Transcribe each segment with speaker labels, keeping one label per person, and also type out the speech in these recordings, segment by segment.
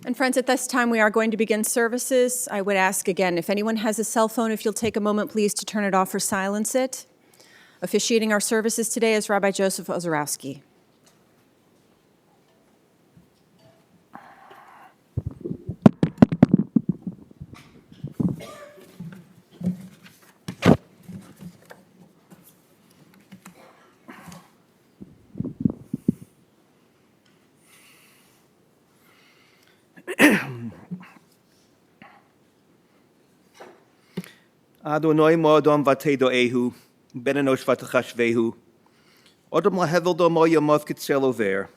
Speaker 1: And friends, at this time, we are going to begin services. I would ask again, if anyone has a cell phone, if you'll take a moment, please, to turn it off or silence it. Officiating our services today is Rabbi Joseph Ozorowski.
Speaker 2: Adonai ma'adam v'teido ehu, ben enosh v'tachashvehu, odom lahevel do mo yamav kitzel over.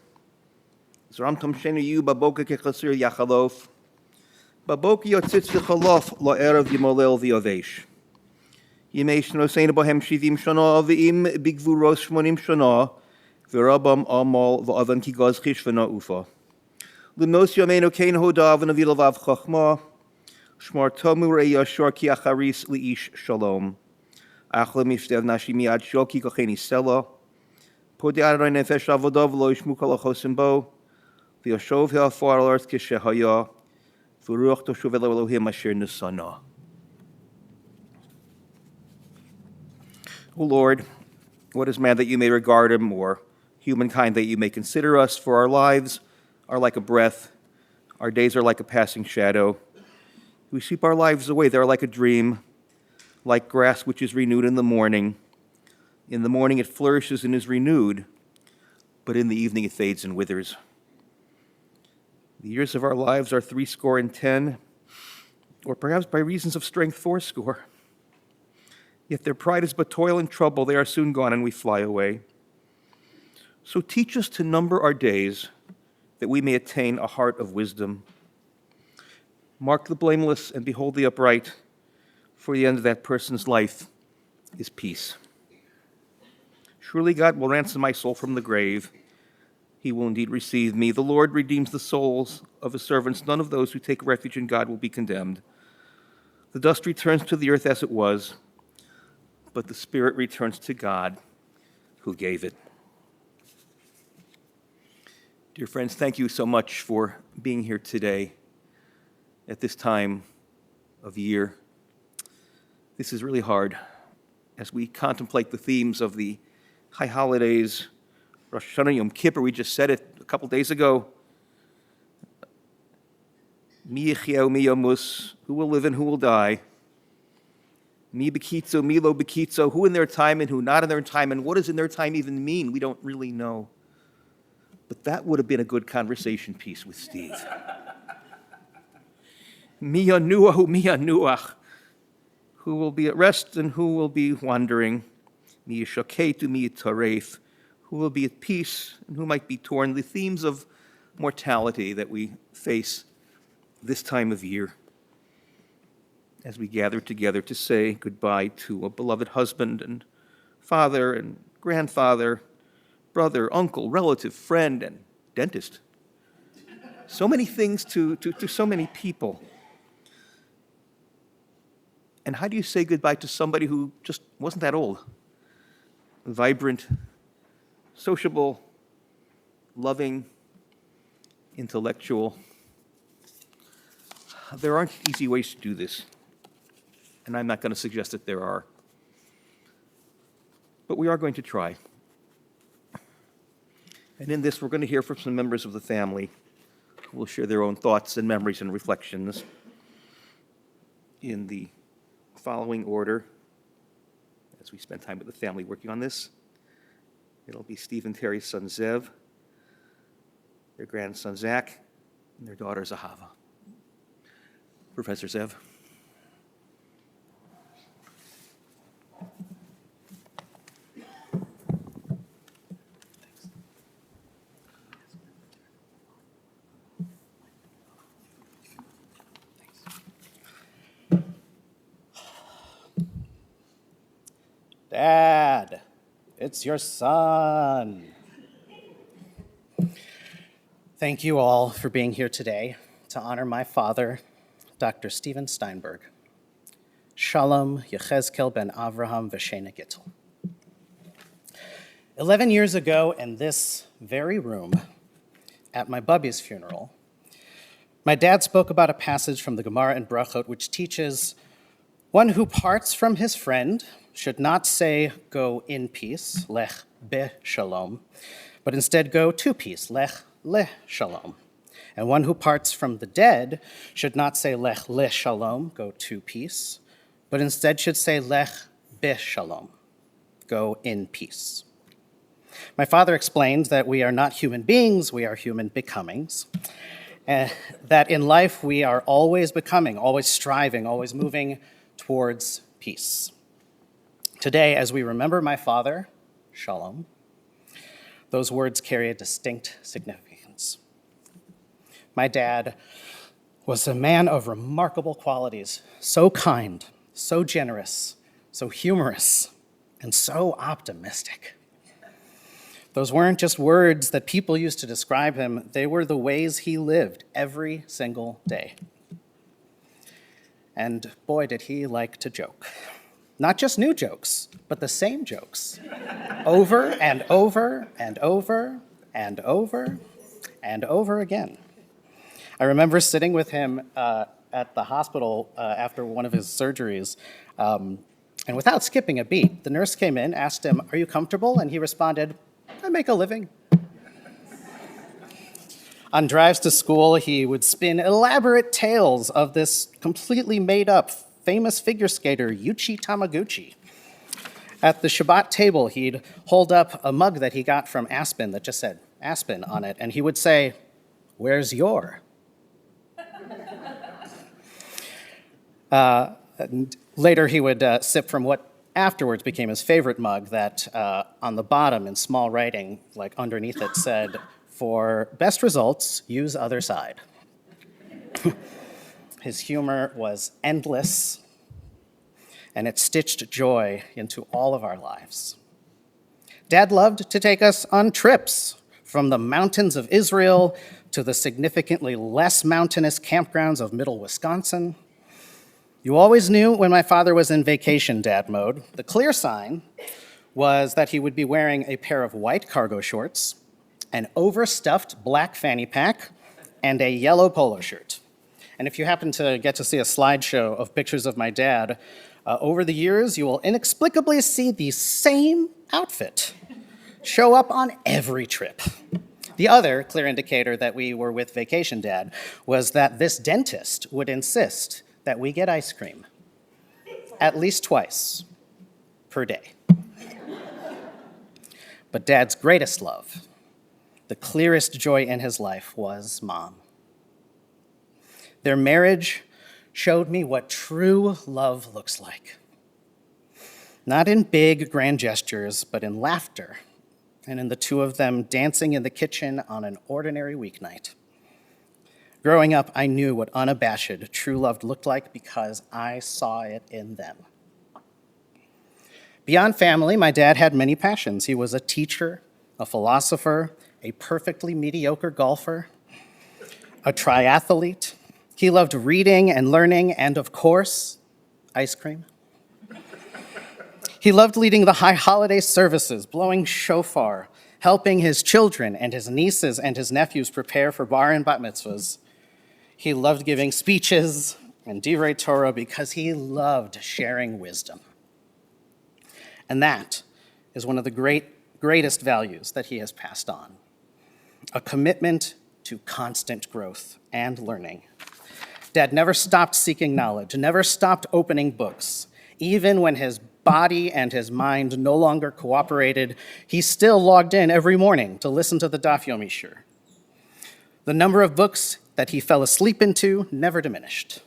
Speaker 2: Zram tom shenu yu baboka kechasir yachalof, baboka yotzitz v'chalof la'erev yimolel v'yovesh. Yimei shno seina bohem shivim shana v'im bigvuros shmonim shana, v'rabam amal v'avan ki gaz chish v'na ufa. L'nos yomeinu kein hodav v'navilavav chachma, Shmar tomu reya shorki acharis liish shalom. Achle mishdev nashi miad shoki kocheni sela. Podi adorai nefesh avodav lo ishmu kol achosim bo. V'yoshov ha'afar al earth kishehaya. V'ruach toshuv elo Elohim asher nesana. O Lord, what is man that you may regard him, or humankind that you may consider us? For our lives are like a breath, our days are like a passing shadow. We sweep our lives away. They are like a dream, like grass which is renewed in the morning. In the morning it flourishes and is renewed, but in the evening it fades and withers. The years of our lives are 70, or perhaps by reasons of strength 80. Yet their pride is but toil and trouble. They are soon gone and we fly away. So teach us to number our days, that we may attain a heart of wisdom. Mark the blameless and behold the upright, for the end of that person's life is peace. Surely God will ransom my soul from the grave. He will indeed receive me. The Lord redeems the souls of his servants. None of those who take refuge in God will be condemned. The dust returns to the earth as it was, but the spirit returns to God who gave it. Dear friends, thank you so much for being here today. At this time of year. This is really hard as we contemplate the themes of the high holidays, Rosh Hashanah, Yom Kippur. We just said it a couple days ago. Mi yichyeu, mi yamus, who will live and who will die. Mi bekitzo, mi lo bekitzo, who in their time and who not in their time, and what does in their time even mean? We don't really know. But that would have been a good conversation piece with Steve. Mi yanuahu, mi yanuach, who will be at rest and who will be wandering. Mi yishaketu, mi yitaref, who will be at peace and who might be torn. The themes of mortality that we face this time of year as we gather together to say goodbye to a beloved husband and father and grandfather, brother, uncle, relative, friend, and dentist. So many things to so many people. And how do you say goodbye to somebody who just wasn't that old? Vibrant, sociable, loving, intellectual. There aren't easy ways to do this, and I'm not going to suggest that there are. But we are going to try. And in this, we're going to hear from some members of the family who will share their own thoughts and memories and reflections in the following order, as we spend time with the family working on this. It'll be Steve and Terry's son, Zev, their grandson, Zach, and their daughter, Zahava. Professor Zev.
Speaker 3: Dad, it's your son. Thank you all for being here today to honor my father, Dr. Stephen Steinberg. Shalom Yechezkel ben Avraham v'Shena Gittel. 11 years ago in this very room, at my bubby's funeral, My dad spoke about a passage from the Gemara in Brachot which teaches one who parts from his friend should not say, go in peace, lech be shalom, but instead go to peace, lech le shalom. And one who parts from the dead should not say, lech le shalom, go to peace, but instead should say, lech be shalom, go in peace. My father explained that we are not human beings, we are human becomings. That in life we are always becoming, always striving, always moving towards peace. Today, as we remember my father, Shalom, those words carry a distinct significance. My dad was a man of remarkable qualities, so kind, so generous, so humorous, and so optimistic. Those weren't just words that people used to describe him, they were the ways he lived every single day. And boy, did he like to joke. Not just new jokes, but the same jokes. Over and over and over and over and over again. I remember sitting with him at the hospital after one of his surgeries, and without skipping a beat, the nurse came in, asked him, "Are you comfortable?" And he responded, "I make a living." On drives to school, he would spin elaborate tales of this completely made-up famous figure skater, Yuichi Tamaguchi. At the Shabbat table, he'd hold up a mug that he got from Aspen that just said Aspen on it, and he would say, "Where's your?" And later, he would sip from what afterwards became his favorite mug that on the bottom in small writing, like underneath it, said, "For best results, use other side." His humor was endless, and it stitched joy into all of our lives. Dad loved to take us on trips, from the mountains of Israel to the significantly less mountainous campgrounds of middle Wisconsin. You always knew when my father was in vacation dad mode. The clear sign was that he would be wearing a pair of white cargo shorts, an overstuffed black fanny pack, and a yellow polo shirt. And if you happen to get to see a slideshow of pictures of my dad, over the years, you will inexplicably see the same outfit show up on every trip. The other clear indicator that we were with Vacation Dad was that this dentist would insist that we get ice cream at least twice per day. But Dad's greatest love, the clearest joy in his life, was Mom. Their marriage showed me what true love looks like. Not in big, grand gestures, but in laughter, and in the two of them dancing in the kitchen on an ordinary weeknight. Growing up, I knew what unabashed true love looked like because I saw it in them. Beyond family, my dad had many passions. He was a teacher, a philosopher, a perfectly mediocre golfer, a triathlete. He loved reading and learning, and of course, ice cream. He loved leading the high holiday services, blowing shofar, helping his children and his nieces and his nephews prepare for bar and bat mitzvahs. He loved giving speeches and divrei Torah because he loved sharing wisdom. And that is one of the greatest values that he has passed on, a commitment to constant growth and learning. Dad never stopped seeking knowledge, never stopped opening books. Even when his body and his mind no longer cooperated, he still logged in every morning to listen to the Daf Yomi Shir. The number of books that he fell asleep into never diminished.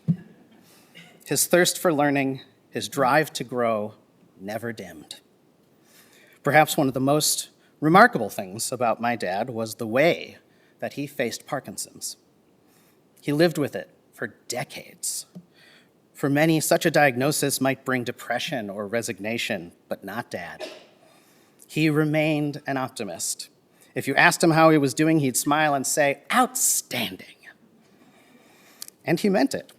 Speaker 3: His thirst for learning, his drive to grow, never dimmed. Perhaps one of the most remarkable things about my dad was the way that he faced Parkinson's. He lived with it for decades. For many, such a diagnosis might bring depression or resignation, but not Dad. He remained an optimist. If you asked him how he was doing, he'd smile and say, "Outstanding." And he meant it.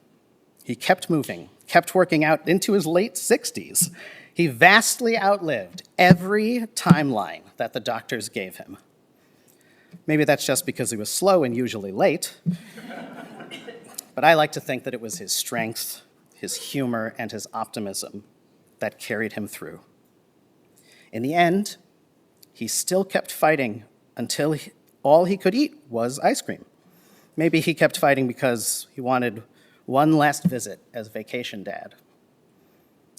Speaker 3: He kept moving, kept working out into his late 60s. He vastly outlived every timeline that the doctors gave him. Maybe that's just because he was slow and usually late. But I like to think that it was his strength, his humor, and his optimism that carried him through. In the end, he still kept fighting until all he could eat was ice cream. Maybe he kept fighting because he wanted one last visit as vacation dad.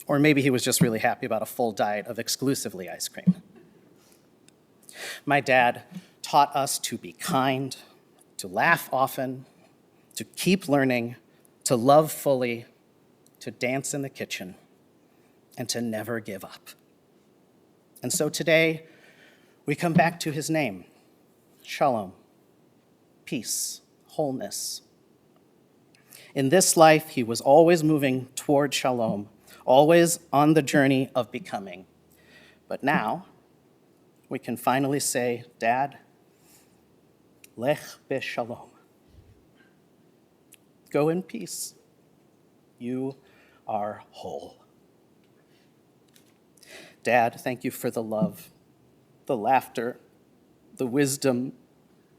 Speaker 3: Or maybe he was just really happy about a full diet of exclusively ice cream. My dad taught us to be kind, to laugh often, to keep learning, to love fully, to dance in the kitchen, and to never give up. And so today, we come back to his name, Shalom, peace, wholeness. In this life, he was always moving toward Shalom, always on the journey of becoming. But now, we can finally say, Dad, lech b'shalom. Go in peace. You are whole. Dad, thank you for the love, the laughter, the wisdom,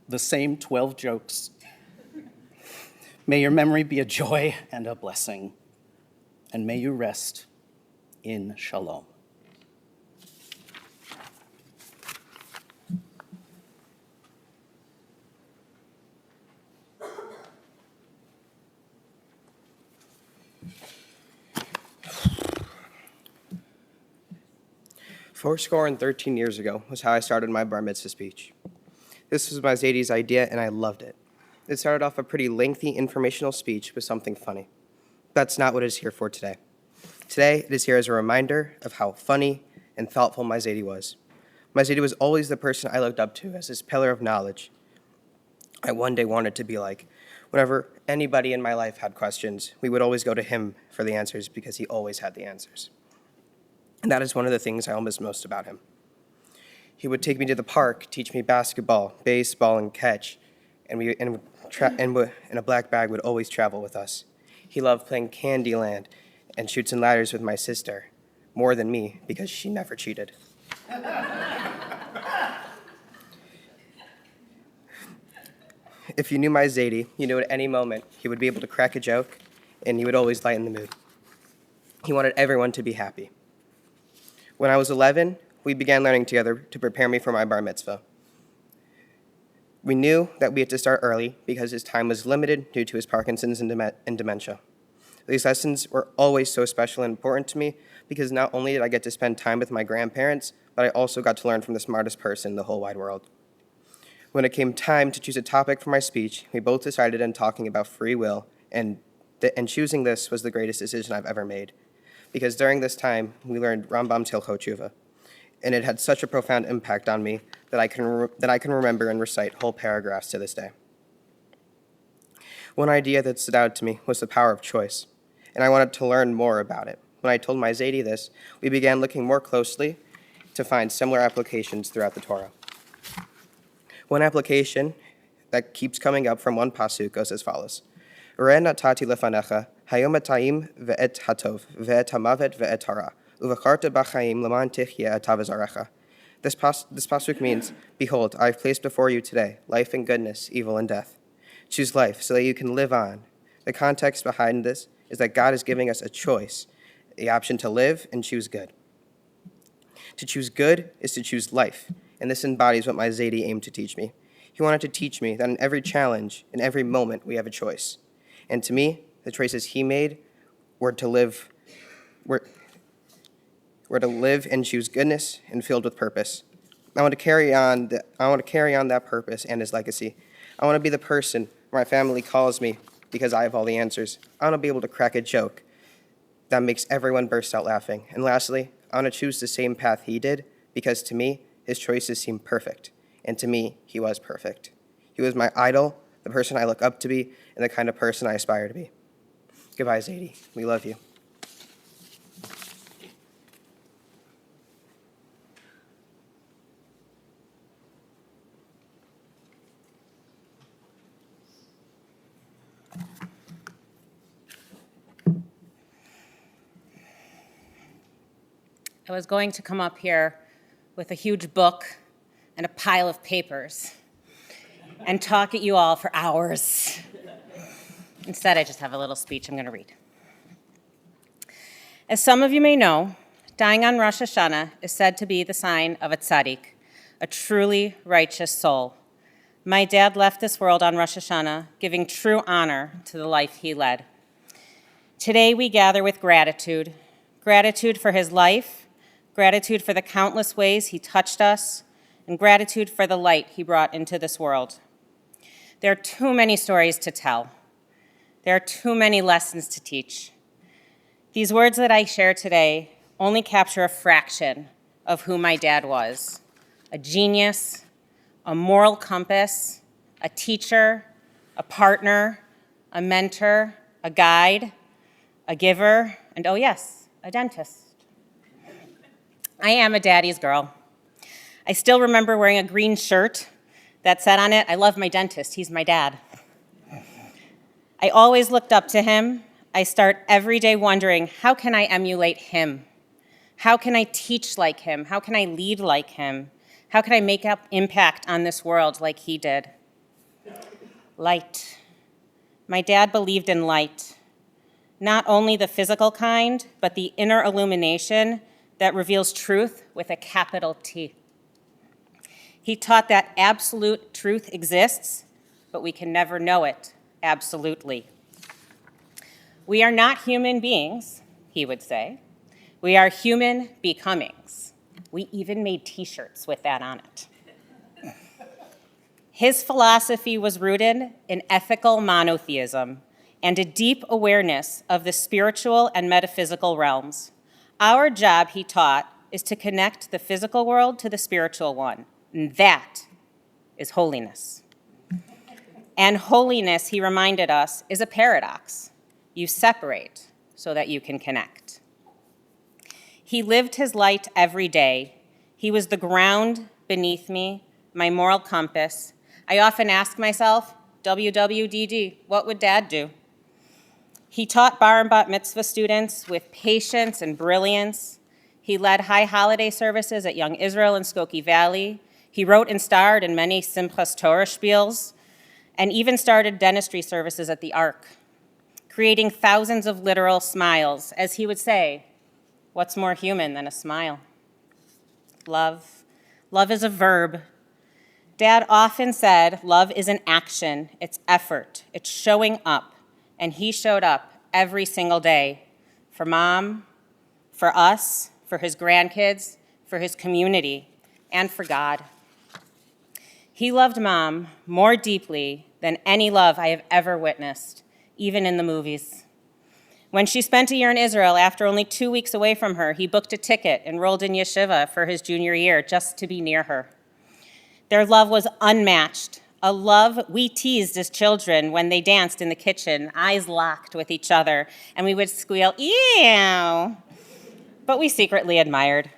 Speaker 3: the same 12 jokes. May your memory be a joy and a blessing, and may you rest in shalom.
Speaker 4: Fourscore and 13 years ago was how I started my bar mitzvah speech. This was my Zadie's idea, and I loved it. It started off a pretty lengthy informational speech with something funny. That's not what it is here for today. Today, it is here as a reminder of how funny and thoughtful my Zadie was. My Zadie was always the person I looked up to as this pillar of knowledge I one day wanted to be like. Whenever anybody in my life had questions, we would always go to him for the answers because he always had the answers. And that is one of the things I miss most about him. He would take me to the park, teach me basketball, baseball, and catch, and a black bag would always travel with us. He loved playing Candyland and Chutes and Ladders with my sister, more than me, because she never cheated. If you knew my Zadie, you knew at any moment he would be able to crack a joke, and he would always lighten the mood. He wanted everyone to be happy. When I was 11, we began learning together to prepare me for my bar mitzvah. We knew that we had to start early because his time was limited due to his Parkinson's and dementia. These lessons were always so special and important to me because not only did I get to spend time with my grandparents, but I also got to learn from the smartest person in the whole wide world. When it came time to choose a topic for my speech, we both decided on talking about free will, and choosing this was the greatest decision I've ever made. Because during this time, we learned Rambam's Hilchot Tshuva, and it had such a profound impact on me that I can remember and recite whole paragraphs to this day. One idea that stood out to me was the power of choice, and I wanted to learn more about it. When I told my Zadie this, we began looking more closely to find similar applications throughout the Torah. One application that keeps coming up from one pasuk goes as follows: Re natati lefanecha hayom etayim ve'et hatov ve'et hamavet ve'et hara uvacharta b'chaim leman tichye atav zarecha. This pasuk means, behold, I have placed before you today life and goodness, evil and death. Choose life so that you can live on. The context behind this is that God is giving us a choice, the option to live and choose good. To choose good is to choose life, and this embodies what my Zadie aimed to teach me. He wanted to teach me that in every challenge, in every moment, we have a choice. And to me, the choices he made were to live and choose goodness and filled with purpose. I want to carry on that purpose and his legacy. I want to be the person where my family calls me because I have all the answers. I want to be able to crack a joke that makes everyone burst out laughing. And lastly, I want to choose the same path he did because to me, his choices seem perfect. And to me, he was perfect. He was my idol, the person I look up to be, and the kind of person I aspire to be. Goodbye, Zadie. We love you.
Speaker 5: I was going to come up here with a huge book and a pile of papers and talk at you all for hours. Instead, I just have a little speech I'm going to read. As some of you may know, dying on Rosh Hashanah is said to be the sign of a tzaddik, a truly righteous soul. My dad left this world on Rosh Hashanah, giving true honor to the life he led. Today we gather with gratitude, gratitude for his life, gratitude for the countless ways he touched us, and gratitude for the light he brought into this world. There are too many stories to tell. There are too many lessons to teach. These words that I share today only capture a fraction of who my dad was: a genius, a moral compass, a teacher, a partner, a mentor, a guide, a giver, and oh yes, a dentist. I am a daddy's girl. I still remember wearing a green shirt that said on it, "I love my dentist, he's my dad." I always looked up to him. I start every day wondering, how can I emulate him? How can I teach like him? How can I lead like him? How can I make an impact on this world like he did? Light. My dad believed in light. Not only the physical kind, but the inner illumination that reveals truth with a capital T. He taught that absolute truth exists, but we can never know it absolutely. We are not human beings, he would say. We are human becomings. We even made t-shirts with that on it. His philosophy was rooted in ethical monotheism and a deep awareness of the spiritual and metaphysical realms. Our job, he taught, is to connect the physical world to the spiritual one, and that is holiness. And holiness, he reminded us, is a paradox. You separate so that you can connect. He lived his light every day. He was the ground beneath me, my moral compass. I often ask myself, WWDD, what would Dad do? He taught bar and bat mitzvah students with patience and brilliance. He led high holiday services at Young Israel in Skokie Valley. He wrote and starred in many Simchas Torah spiels, and even started dentistry services at the Ark, creating thousands of literal smiles. As he would say, what's more human than a smile? Love. Love is a verb. Dad often said love is an action, it's effort, it's showing up. And he showed up every single day for Mom, for us, for his grandkids, for his community, and for God. He loved Mom more deeply than any love I have ever witnessed, even in the movies. When she spent a year in Israel, after only 2 weeks away from her, he booked a ticket, enrolled in yeshiva for his junior year just to be near her. Their love was unmatched, a love we teased as children when they danced in the kitchen, eyes locked with each other, and we would squeal, ew, but we secretly admired.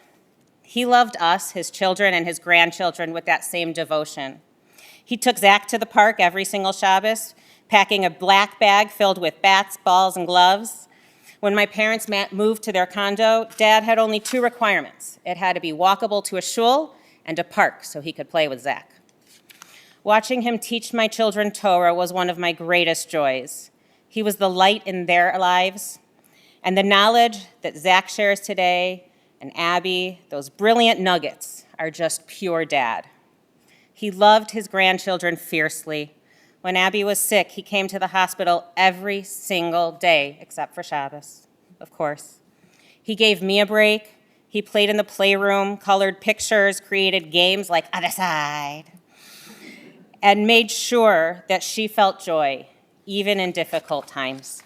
Speaker 5: He loved us, his children and his grandchildren, with that same devotion. He took Zach to the park every single Shabbos, packing a black bag filled with bats, balls, and gloves. When my parents moved to their condo, Dad had only 2 requirements. It had to be walkable to a shul and a park so he could play with Zach. Watching him teach my children Torah was one of my greatest joys. He was the light in their lives, and the knowledge that Zach shares today and Abby, those brilliant nuggets, are just pure Dad. He loved his grandchildren fiercely. When Abby was sick, he came to the hospital every single day, except for Shabbos, of course. He gave me a break. He played in the playroom, colored pictures, created games like Other Side, and made sure that she felt joy, even in difficult times.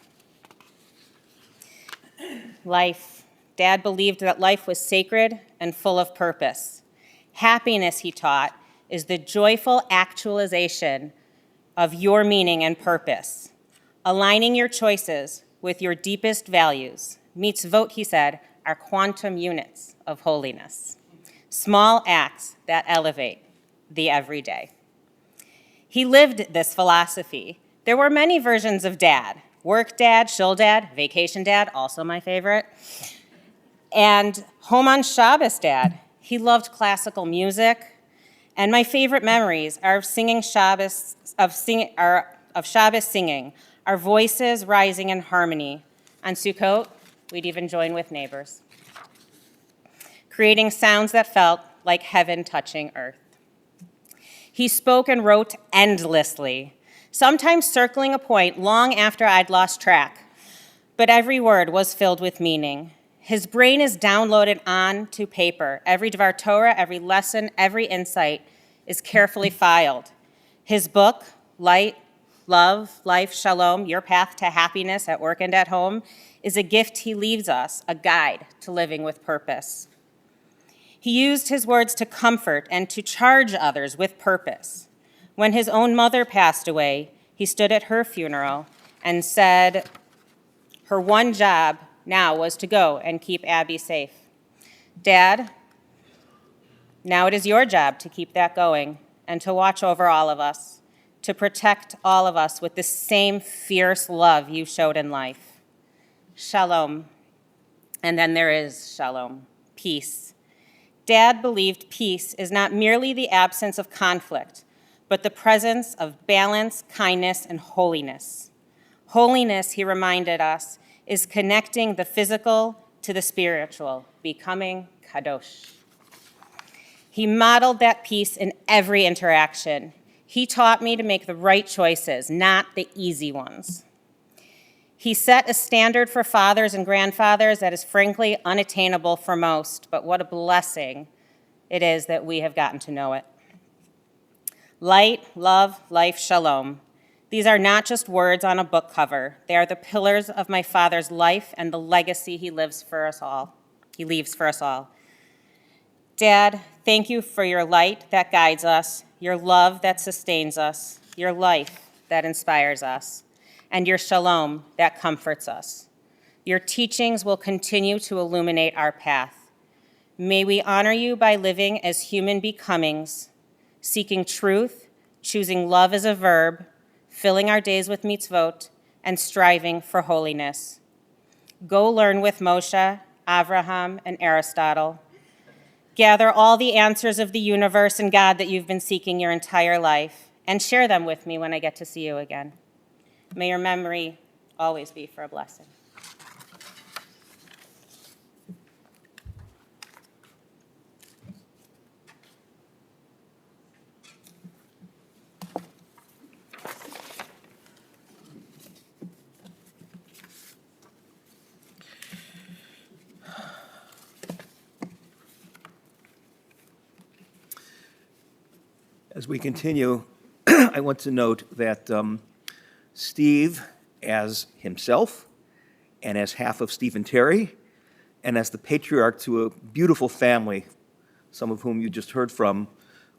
Speaker 5: Life. Dad believed that life was sacred and full of purpose. Happiness, he taught, is the joyful actualization of your meaning and purpose. Aligning your choices with your deepest values. Mitzvot, he said, are quantum units of holiness. Small acts that elevate the everyday. He lived this philosophy. There were many versions of Dad. Work Dad, shul Dad, vacation Dad, also my favorite. And home on Shabbos Dad. He loved classical music. And my favorite memories are of Shabbos singing, our voices rising in harmony. On Sukkot, we'd even join with neighbors, creating sounds that felt like heaven touching earth. He spoke and wrote endlessly, sometimes circling a point long after I'd lost track, but every word was filled with meaning. His brain is downloaded onto paper. Every Dvar Torah, every lesson, every insight is carefully filed. His book, Light, Love, Life, Shalom, Your Path to Happiness at Work and at Home, is a gift he leaves us, a guide to living with purpose. He used his words to comfort and to charge others with purpose. When his own mother passed away, he stood at her funeral and said her one job now was to go and keep Abby safe. Dad, now it is your job to keep that going and to watch over all of us, to protect all of us with the same fierce love you showed in life. Shalom. And then there is shalom, peace. Dad believed peace is not merely the absence of conflict, but the presence of balance, kindness, and holiness. Holiness, he reminded us, is connecting the physical to the spiritual, becoming kadosh. He modeled that peace in every interaction. He taught me to make the right choices, not the easy ones. He set a standard for fathers and grandfathers that is frankly unattainable for most, but what a blessing it is that we have gotten to know it. Light, love, life, shalom. These are not just words on a book cover. They are the pillars of my father's life and the legacy he lives for us all. He leaves for us all. Dad, thank you for your light that guides us, your love that sustains us, your life that inspires us, and your shalom that comforts us. Your teachings will continue to illuminate our path. May we honor you by living as human becomings, seeking truth, choosing love as a verb, filling our days with mitzvot, and striving for holiness. Go learn with Moshe, Avraham, and Aristotle. Gather all the answers of the universe and God that you've been seeking your entire life, and share them with me when I get to see you again. May your memory always be for a blessing.
Speaker 2: As we continue, I want to note that Steve, as himself, and as half of Steve and Terry, and as the patriarch to a beautiful family, some of whom you just heard from,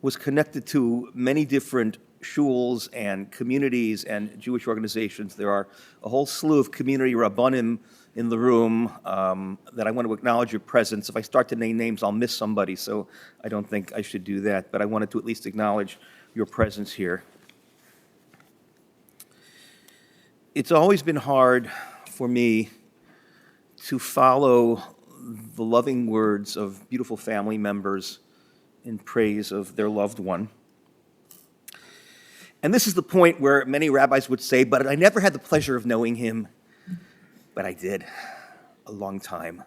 Speaker 2: was connected to many different shuls and communities and Jewish organizations. There are a whole slew of community rabbanim in the room that I want to acknowledge your presence. If I start to name names, I'll miss somebody, so I don't think I should do that, but I wanted to at least acknowledge your presence here. It's always been hard for me to follow the loving words of beautiful family members in praise of their loved one. And this is the point where many rabbis would say, but I never had the pleasure of knowing him, but I did, a long time.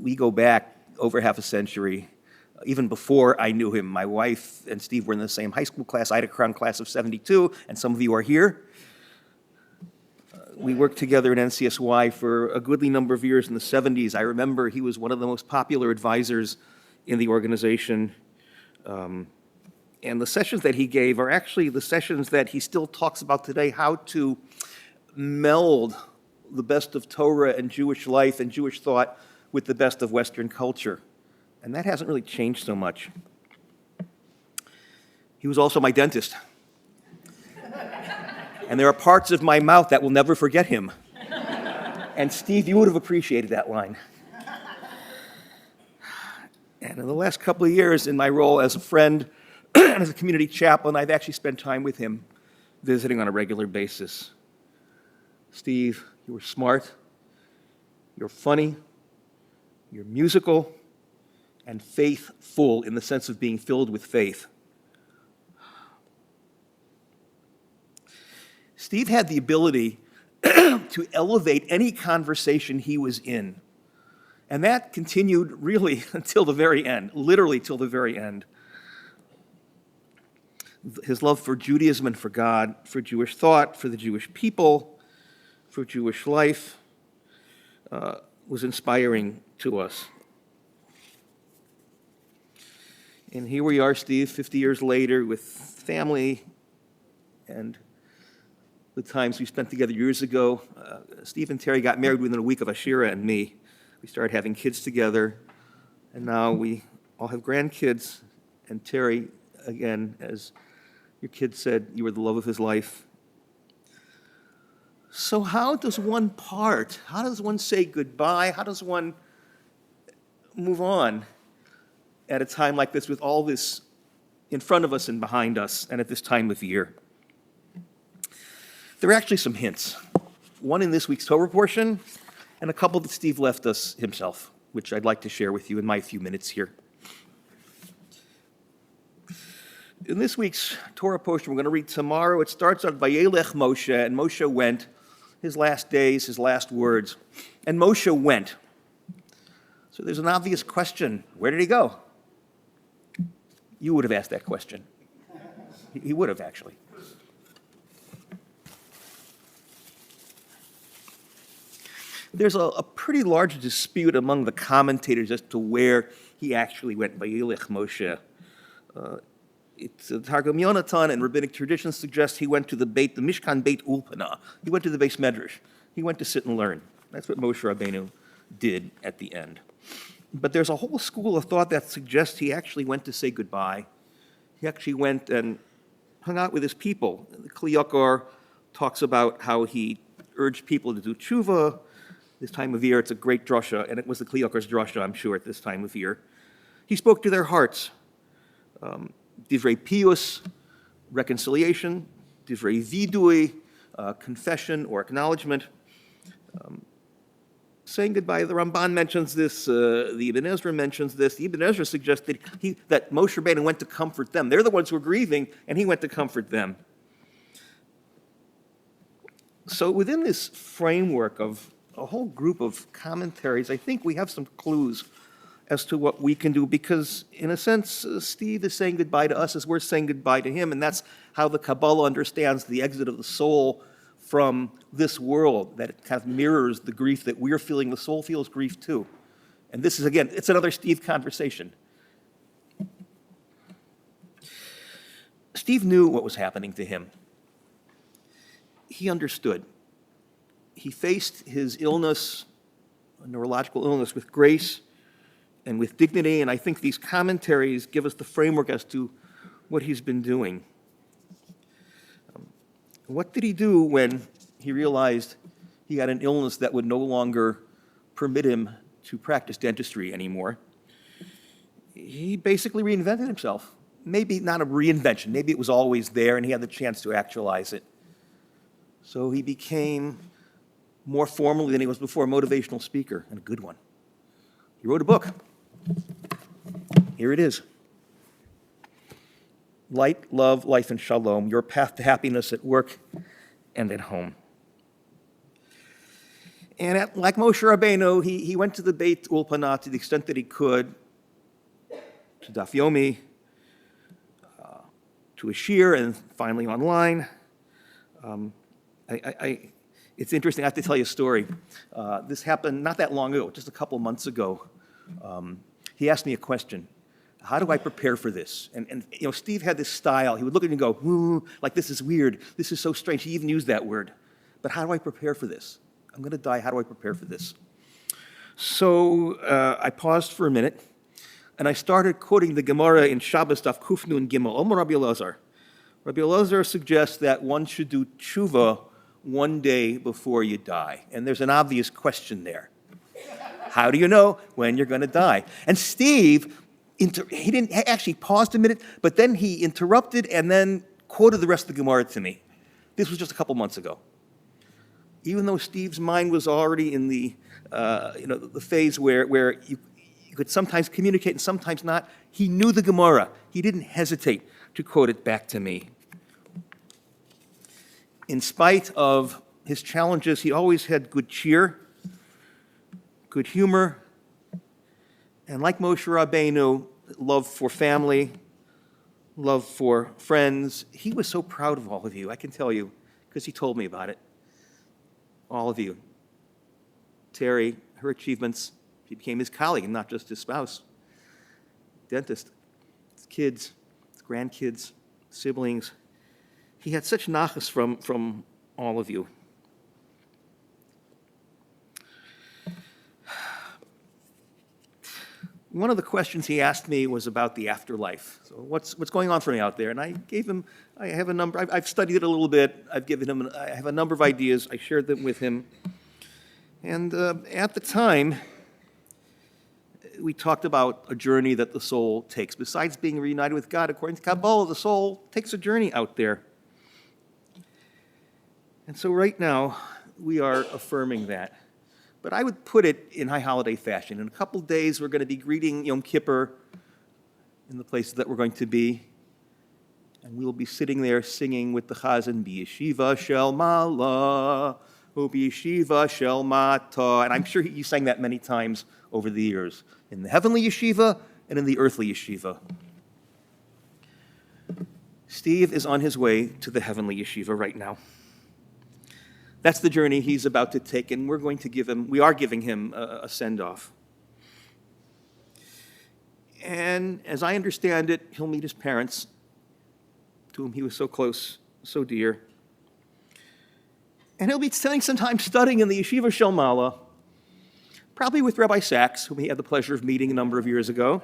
Speaker 2: We go back over half a century. Even before I knew him, my wife and Steve were in the same high school class. I had a Crown class of 72, and some of you are here. We worked together at NCSY for a goodly number of years in the 70s. I remember he was one of the most popular advisors in the organization. And the sessions that he gave are actually the sessions that he still talks about today, how to meld the best of Torah and Jewish life and Jewish thought with the best of Western culture. And that hasn't really changed so much. He was also my dentist. And there are parts of my mouth that will never forget him. And Steve, you would have appreciated that line. And in the last couple of years, in my role as a friend and as a community chaplain, I've actually spent time with him, visiting on a regular basis. Steve, you were smart, you're funny, you're musical, and faithful in the sense of being filled with faith. Steve had the ability to elevate any conversation he was in. And that continued really until the very end, literally till the very end. His love for Judaism and for God, for Jewish thought, for the Jewish people, for Jewish life, was inspiring to us. And here we are, Steve, 50 years later, with family and the times we spent together years ago. Steve and Terry got married within a week of Ashira and me. We started having kids together, and now we all have grandkids. And Terry, again, as your kid said, you were the love of his life. So how does one part? How does one say goodbye? How does one move on at a time like this with all this in front of us and behind us and at this time of year? There are actually some hints. One in this week's Torah portion, and a couple that Steve left us himself, which I'd like to share with you in my few minutes here. In this week's Torah portion we're going to read tomorrow, it starts on Vayelech Moshe, and Moshe went, his last days, his last words. And Moshe went. So there's an obvious question. Where did he go? You would have asked that question. He would have, actually. There's a pretty large dispute among the commentators as to where he actually went, Vayelech Moshe. It's Targum Yonatan and rabbinic tradition suggests he went to the Mishkan Beit Ulpana. He went to the Beis Medrash. He went to sit and learn. That's what Moshe Rabbeinu did at the end. But there's a whole school of thought that suggests he actually went to say goodbye. He actually went and hung out with his people. The Kli Yakar talks about how he urged people to do tshuva. This time of year, it's a great drasha, and it was the Kli Yakar's drasha, I'm sure, at this time of year. He spoke to their hearts. Divrei pius, reconciliation. Divrei vidui, confession or acknowledgement. Saying goodbye, the Ramban mentions this, the Ibn Ezra mentions this. The Ibn Ezra suggests that Moshe Rabbeinu went to comfort them. They're the ones who are grieving, and he went to comfort them. So within this framework of a whole group of commentaries, I think we have some clues as to what we can do, because in a sense, Steve is saying goodbye to us as we're saying goodbye to him, and that's how the Kabbalah understands the exit of the soul from this world, that it kind of mirrors the grief that we're feeling. The soul feels grief too. And this is, again, it's another Steve conversation. Steve knew what was happening to him. He understood. He faced his illness, a neurological illness, with grace and with dignity, and I think these commentaries give us the framework as to what he's been doing. What did he do when he realized he had an illness that would no longer permit him to practice dentistry anymore? He basically reinvented himself. Maybe not a reinvention, maybe it was always there and he had the chance to actualize it. So he became, more formally than he was before, a motivational speaker, and a good one. He wrote a book. Here it is. Light, Love, Life, and Shalom, Your Path to Happiness at Work and at Home. And like Moshe Rabbeinu, he went to the Beit Ulpana to the extent that he could, to Daf Yomi, to a shir, and finally online. It's interesting, I have to tell you a story. This happened not that long ago, just a couple months ago. He asked me a question. How do I prepare for this? And you know, Steve had this style. He would look at me and go, ooh, like this is weird. This is so strange. He even used that word. But how do I prepare for this? I'm going to die. How do I prepare for this? So I paused for a minute, and I started quoting the Gemara in Shabbos Daf Kuf Nun Gimel. Omer Rabbi Elazar. Rabbi Elazar suggests that one should do tshuva one day before you die. And there's an obvious question there. How do you know when you're going to die? And Steve, he didn't actually paused a minute, but then he interrupted and then quoted the rest of the Gemara to me. This was just a couple months ago. Even though Steve's mind was already in the phase where you could sometimes communicate and sometimes not, he knew the Gemara. He didn't hesitate to quote it back to me. In spite of his challenges, he always had good cheer, good humor, and like Moshe Rabbeinu, love for family, love for friends. He was so proud of all of you, I can tell you, because he told me about it. All of you. Terry, her achievements, she became his colleague and not just his spouse. Dentist, his kids, his grandkids, siblings. He had such nachas from all of you. One of the questions he asked me was about the afterlife. So what's going on for me out there? And I gave him, I have a number, I've studied it a little bit. I have a number of ideas. I shared them with him. And at the time, we talked about a journey that the soul takes. Besides being reunited with God, according to Kabbalah, the soul takes a journey out there. And so right now, we are affirming that. But I would put it in high holiday fashion. In a couple days, we're going to be greeting Yom Kippur in the places that we're going to be. And we'll be sitting there singing with the Chazan, B'yeshiva shel Mala, B'yeshiva shel Mata. And I'm sure you sang that many times over the years, in the heavenly yeshiva and in the earthly yeshiva. Steve is on his way to the heavenly yeshiva right now. That's the journey he's about to take, and we are giving him a send-off. And as I understand it, he'll meet his parents, to whom he was so close, so dear. And he'll be spending some time studying in the Yeshiva Shel Mala, probably with Rabbi Sachs, whom he had the pleasure of meeting a number of years ago.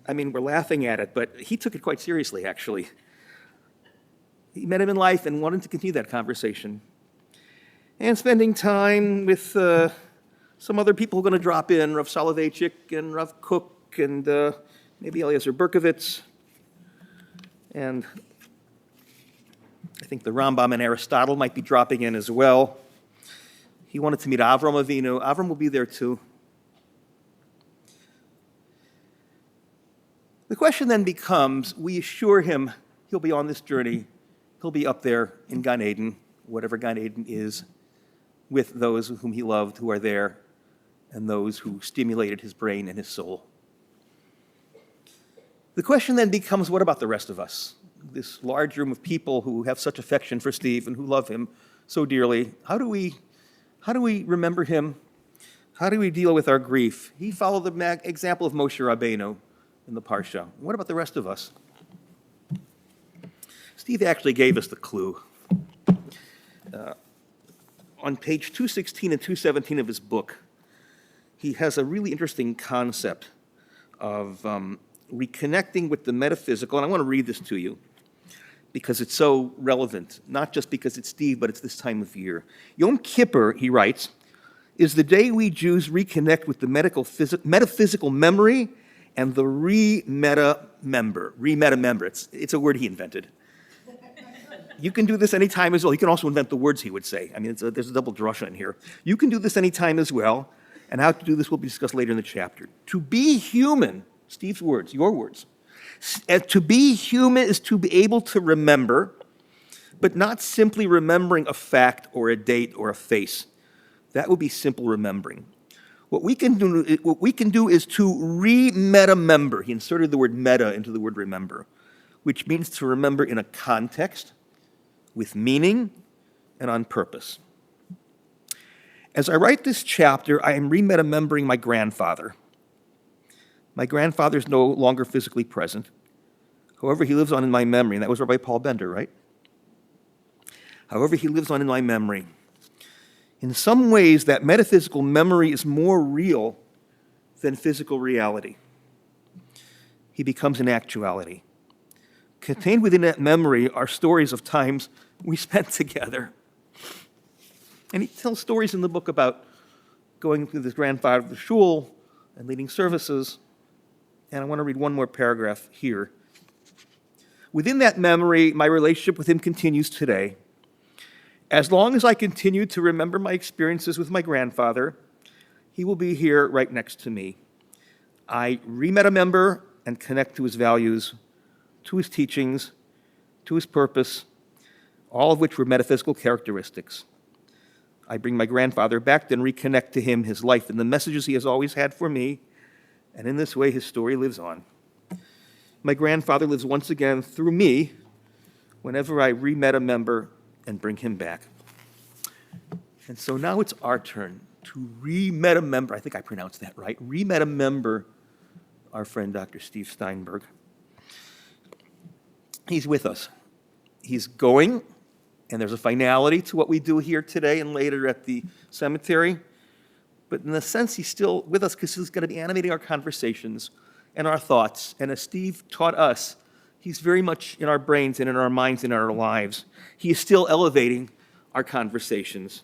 Speaker 2: I mean, we're laughing at it, but he took it quite seriously, actually. He met him in life and wanted to continue that conversation. And spending time with some other people who are going to drop in, Rav Soloveitchik and Rav Kook and maybe Eliezer Berkovitz. And I think the Rambam and Aristotle might be dropping in as well. He wanted to meet Avram Avinu. Avram will be there too. The question then becomes, we assure him he'll be on this journey. He'll be up there in Gan Eden, whatever Gan Eden is, with those whom he loved who are there and those who stimulated his brain and his soul. The question then becomes, what about the rest of us? This large room of people who have such affection for Steve and who love him so dearly. How do we remember him? How do we deal with our grief? He followed the example of Moshe Rabbeinu in the Parsha. What about the rest of us? Steve actually gave us the clue. On page 216 and 217 of his book, he has a really interesting concept of reconnecting with the metaphysical, and I want to read this to you because it's so relevant, not just because it's Steve, but it's this time of year. Yom Kippur, he writes, is the day we Jews reconnect with the metaphysical memory and the re-meta member. It's a word he invented. You can do this anytime as well. You can also invent the words he would say. I mean, there's a double drasha in here. You can do this anytime as well, and how to do this will be discussed later in the chapter. To be human, Steve's words, your words, to be human is to be able to remember, but not simply remembering a fact or a date or a face. That would be simple remembering. What we can do is to re-meta-member. He inserted the word meta into the word remember, which means to remember in a context, with meaning, and on purpose. As I write this chapter, I am re-meta-membering my grandfather. My grandfather is no longer physically present. However, he lives on in my memory, and that was Rabbi Paul Bender, right? However, he lives on in my memory. In some ways, that metaphysical memory is more real than physical reality. He becomes an actuality. Contained within that memory are stories of times we spent together. And he tells stories in the book about going with his grandfather to shul and leading services. And I want to read one more paragraph here. Within that memory, my relationship with him continues today. As long as I continue to remember my experiences with my grandfather, he will be here right next to me. I re-meta-member and connect to his values, to his teachings, to his purpose. all of which were metaphysical characteristics. I bring my grandfather back, then reconnect to him his life and the messages he has always had for me, and in this way his story lives on. My grandfather lives once again through me whenever I re-met a member and bring him back. And so now it's our turn to re-met a member. I think I pronounced that right. Re-met a member, our friend Dr. Steve Steinberg. He's with us. He's going, and there's a finality to what we do here today and later at the cemetery. But in a sense, he's still with us because he's going to be animating our conversations and our thoughts. And as Steve taught us, he's very much in our brains and in our minds and in our lives. He is still elevating our conversations.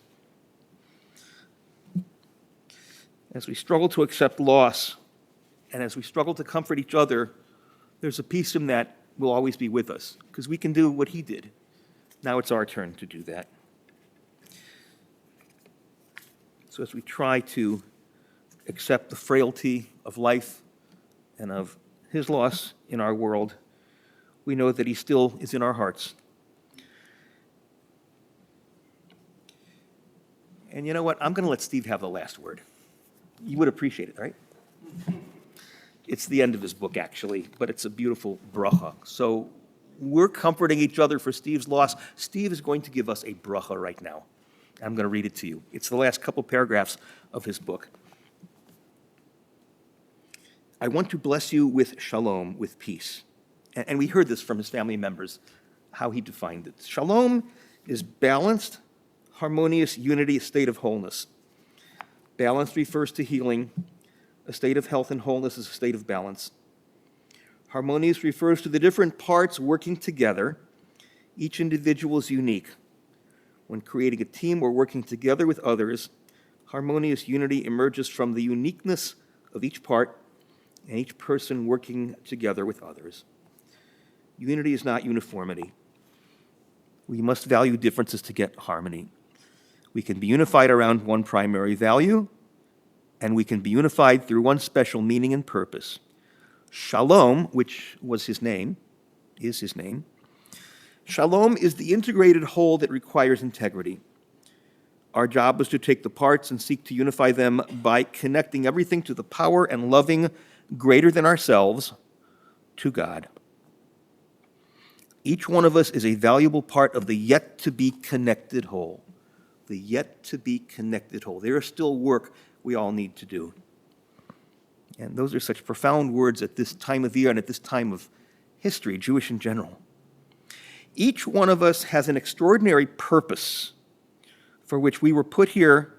Speaker 2: As we struggle to accept loss, and as we struggle to comfort each other, there's a piece of him that will always be with us, because we can do what he did. Now it's our turn to do that. So as we try to accept the frailty of life and of his loss in our world, we know that he still is in our hearts. And you know what? I'm going to let Steve have the last word. You would appreciate it, right? It's the end of his book, actually, but it's a beautiful bracha. So we're comforting each other for Steve's loss. Steve is going to give us a bracha right now. I'm going to read it to you. It's the last couple paragraphs of his book. I want to bless you with shalom, with peace. And we heard this from his family members, how he defined it. Shalom is balanced, harmonious unity, a state of wholeness. Balance refers to healing. A state of health and wholeness is a state of balance. Harmonious refers to the different parts working together. Each individual is unique. When creating a team or working together with others, harmonious unity emerges from the uniqueness of each part and each person working together with others. Unity is not uniformity. We must value differences to get harmony. We can be unified around one primary value, and we can be unified through one special meaning and purpose. Shalom, which was his name, is his name. Shalom is the integrated whole that requires integrity. Our job is to take the parts and seek to unify them by connecting everything to the power and loving greater than ourselves, to God. Each one of us is a valuable part of the yet-to-be connected whole. The yet-to-be connected whole. There is still work we all need to do. And those are such profound words at this time of year and at this time of history, Jewish in general. Each one of us has an extraordinary purpose for which we were put here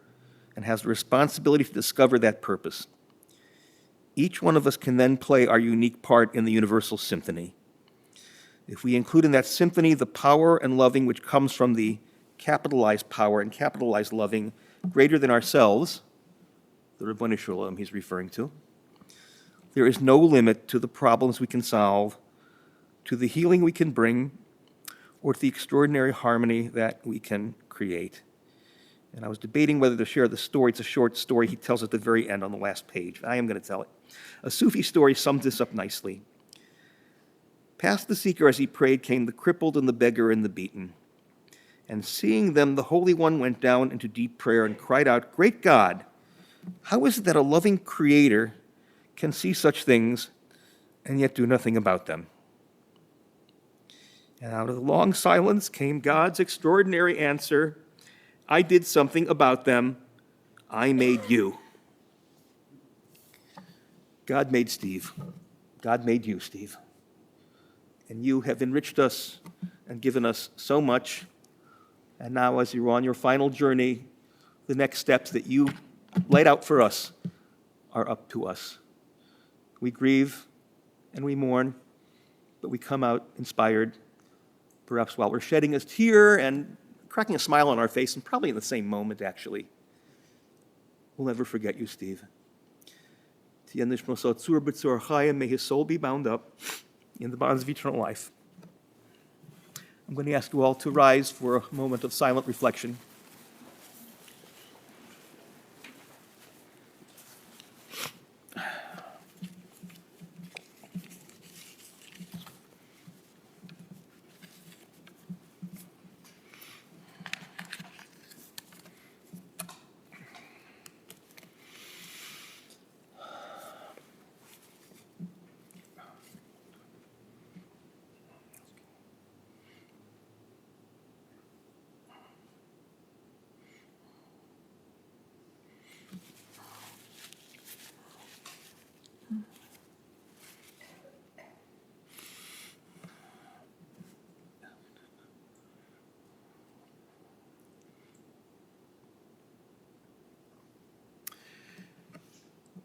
Speaker 2: and has the responsibility to discover that purpose. Each one of us can then play our unique part in the universal symphony. If we include in that symphony the power and loving which comes from the capitalized power and capitalized loving greater than ourselves, the Rabboni Shalom he's referring to, there is no limit to the problems we can solve, to the healing we can bring, or to the extraordinary harmony that we can create. And I was debating whether to share the story. It's a short story. He tells it at the very end on the last page. I am going to tell it. A Sufi story sums this up nicely. Past the seeker as he prayed came the crippled and the beggar and the beaten. And seeing them, the Holy One went down into deep prayer and cried out, "Great God, how is it that a loving Creator can see such things and yet do nothing about them?" And out of the long silence came God's extraordinary answer, "I did something about them. I made you." God made Steve. God made you, Steve. And you have enriched us and given us so much. And now, as you're on your final journey, the next steps that you laid out for us are up to us. We grieve and we mourn, but we come out inspired, perhaps while we're shedding a tear and cracking a smile on our face, and probably in the same moment, actually. We'll never forget you, Steve. May his soul be bound up in the bonds of eternal life. I'm going to ask you all to rise for a moment of silent reflection.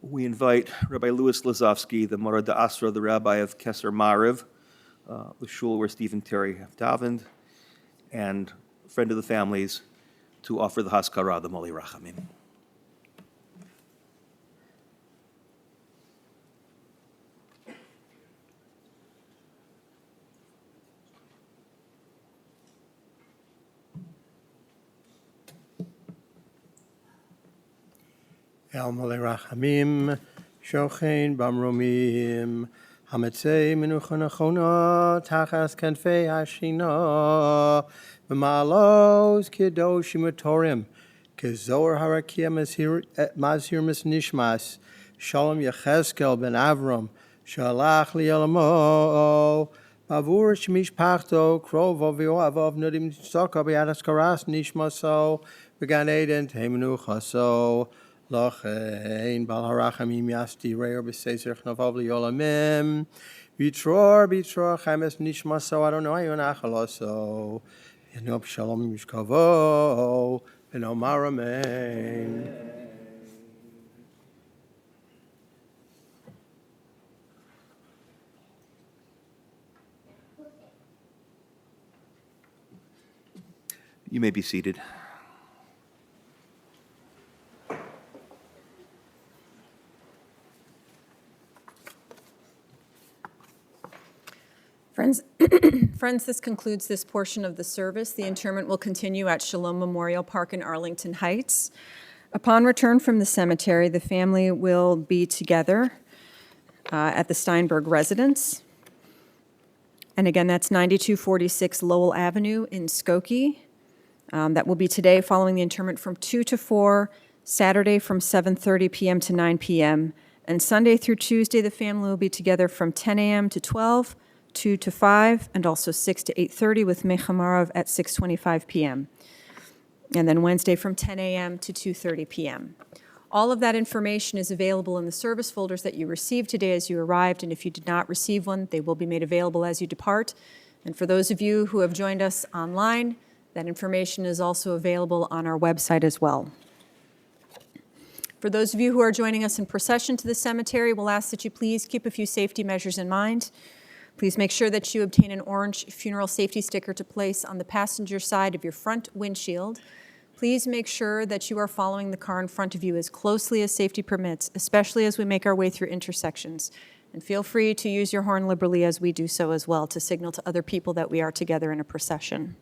Speaker 2: We invite Rabbi Louis Lazovsky, the Morad Asra, the rabbi of Keser Mariv, the shul where Stephen Terry have davened, and a friend of the families, to offer the Haskara, the Moli Rachamim.
Speaker 6: El Mole Rachamim, Shochein Bamromim, Hametzei Menucha Nachona, Tachas Kanfei Hashina, B'malos Kedoshim Utorim, Kezor Harakia Mazhir Nishmas, Shalom Yecheskel Ben Avram, Shalach Lielamo, Bavur Shemish Pachto, Krovo Vioavov Nudim Soko Beadas Karas Nishmaso, Began Eden Temenuchaso, Lochein Bal Harachamim Yasti Reir B'Sezer Chnavav Liolamim, Bitror Chames Nishmaso Adonai Yonachaloso, Yanob Shalom Mishkavo, and Omar Amen.
Speaker 2: You may be seated.
Speaker 1: Friends, this concludes this portion of the service. The interment will continue at Shalom Memorial Park in Arlington Heights. Upon return from the cemetery, the family will be together at the Steinberg residence. And again, that's 9246 Lowell Avenue in Skokie. That will be today following the interment from 2 to 4, Saturday from 7:30 p.m. to 9 p.m., and Sunday through Tuesday, the family will be together from 10 a.m. to 12, 2 to 5, and also 6 to 8:30 with Mechamarav at 6:25 p.m. And then Wednesday from 10 a.m. to 2:30 p.m. All of that information is available in the service folders that you received today as you arrived, and if you did not receive one, they will be made available as you depart. And for those of you who have joined us online, that information is also available on our website as well. For those of you who are joining us in procession to the cemetery, we'll ask that you please keep a few safety measures in mind. Please make sure that you obtain an orange funeral safety sticker to place on the passenger side of your front windshield. Please make sure that you are following the car in front of you as closely as safety permits, especially as we make our way through intersections. And feel free to use your horn liberally as we do so as well to signal to other people that we are together in a procession.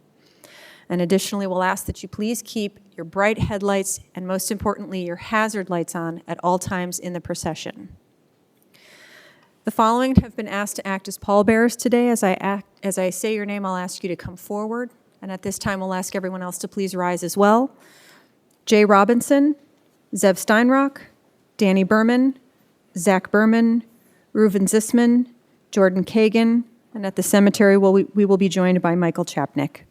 Speaker 1: And additionally, we'll ask that you please keep your bright headlights and most importantly, your hazard lights on at all times in the procession. The following have been asked to act as pallbearers today. As I say your name, I'll ask you to come forward. And at this time, we'll ask everyone else to please rise as well. Jay Robinson, Zev Steinrock, Danny Berman, Zach Berman, Reuven Zisman, Jordan Kagan, and at the cemetery, we will be joined by Michael Chapnick.